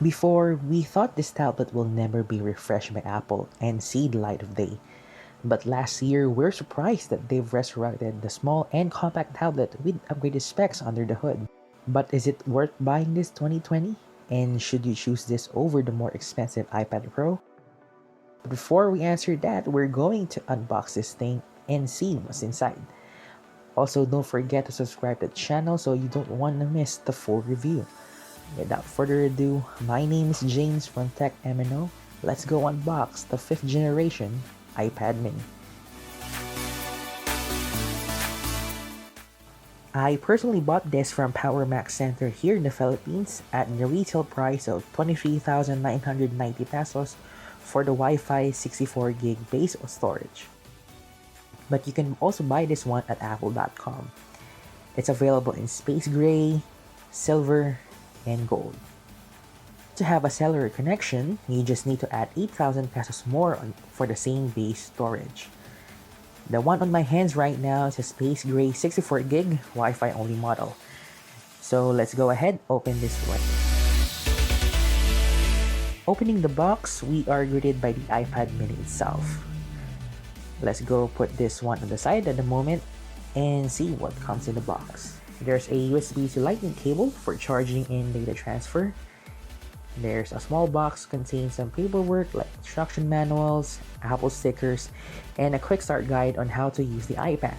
Before, we thought this tablet will never be refreshed by Apple and see the light of day. But last year, we're surprised that they've resurrected the small and compact tablet with upgraded specs under the hood. But is it worth buying this 2020? And should you choose this over the more expensive iPad Pro? But before we answer that, we're going to unbox this thing and see what's inside. Also, don't forget to subscribe to the channel so you don't want to miss the full review. Without further ado, my name is James from Tech M.N.O. Let's go unbox the 5th generation iPad mini. I personally bought this from Power Max Center here in the Philippines at the retail price of 23,990 pesos for the Wi-Fi 64GB base storage. But you can also buy this one at apple.com. It's available in space gray, silver, and gold. To have a cellular connection, you just need to add 8,000 pesos more for the same base storage. The one on my hands right now is a space gray 64GB Wi-Fi only model. So let's go ahead, open this one. Opening the box, we are greeted by the iPad mini itself. Let's go put this one on the side at the moment and see what comes in the box. There's a USB to Lightning cable for charging and data transfer. There's a small box containing some paperwork like instruction manuals, Apple stickers, and a quick start guide on how to use the iPad.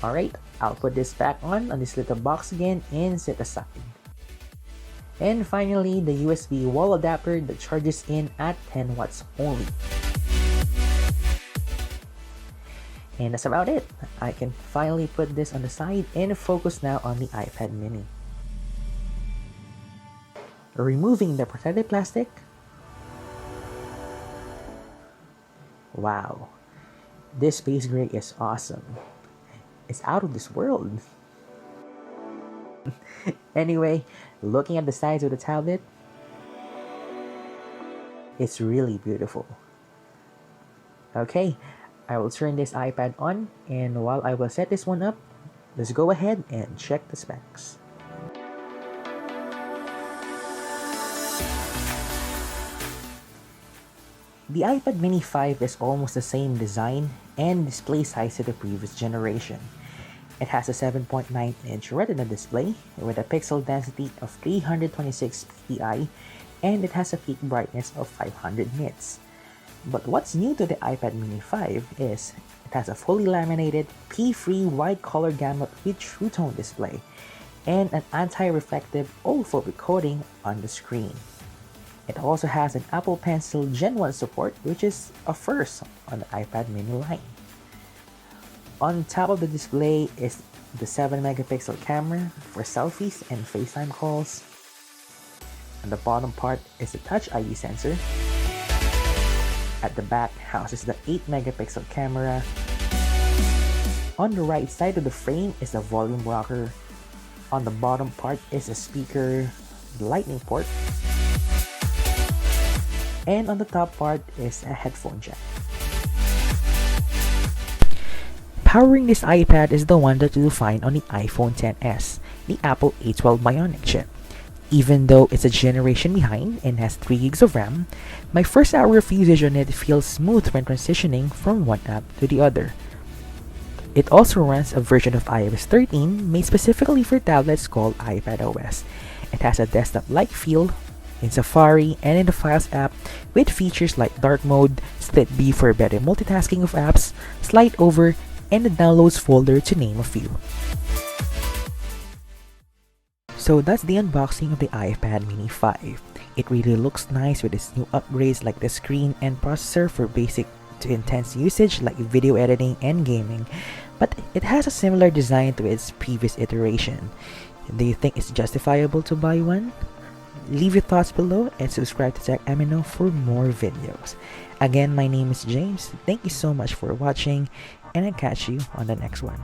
Alright, I'll put this back on this little box again and set aside. And finally, the USB wall adapter that charges in at 10 watts only. And that's about it. I can finally put this on the side and focus now on the iPad mini. Removing the protective plastic. Wow, this space gray is awesome. It's out of this world. Anyway, looking at the size of the tablet, it's really beautiful. Okay, I will turn this iPad on, and while I will set this one up, let's go ahead and check the specs. The iPad mini 5 is almost the same design and display size to the previous generation. It has a 7.9-inch Retina display with a pixel density of 326 ppi, and it has a peak brightness of 500 nits. But what's new to the iPad mini 5 is it has a fully laminated, P-free wide color gamut with True Tone display and an anti-reflective OLED coating on the screen. It also has an Apple Pencil Gen 1 support, which is a first on the iPad mini line. On top of the display is the 7-megapixel camera for selfies and FaceTime calls. On the bottom part is the Touch ID sensor. At the back houses the 8-megapixel camera. On the right side of the frame is the volume rocker. On the bottom part is a speaker, the lightning port. And on the top part is a headphone jack. Powering this iPad is the one that you'll find on the iPhone XS, the Apple A12 Bionic chip. Even though it's a generation behind and has 3 gigs of RAM, my first hour of usage on it feels smooth when transitioning from one app to the other. It also runs a version of iOS 13 made specifically for tablets called iPadOS. It has a desktop-like feel in Safari and in the Files app with features like dark mode, split B for better multitasking of apps, slide over, and the downloads folder to name a few. So that's the unboxing of the iPad mini 5. It really looks nice with its new upgrades like the screen and processor for basic to intense usage like video editing and gaming, but it has a similar design to its previous iteration. Do you think it's justifiable to buy one? Leave your thoughts below and subscribe to Tech M.N.O for more videos. Again, my name is James. Thank you so much for watching, and I'll catch you on the next one.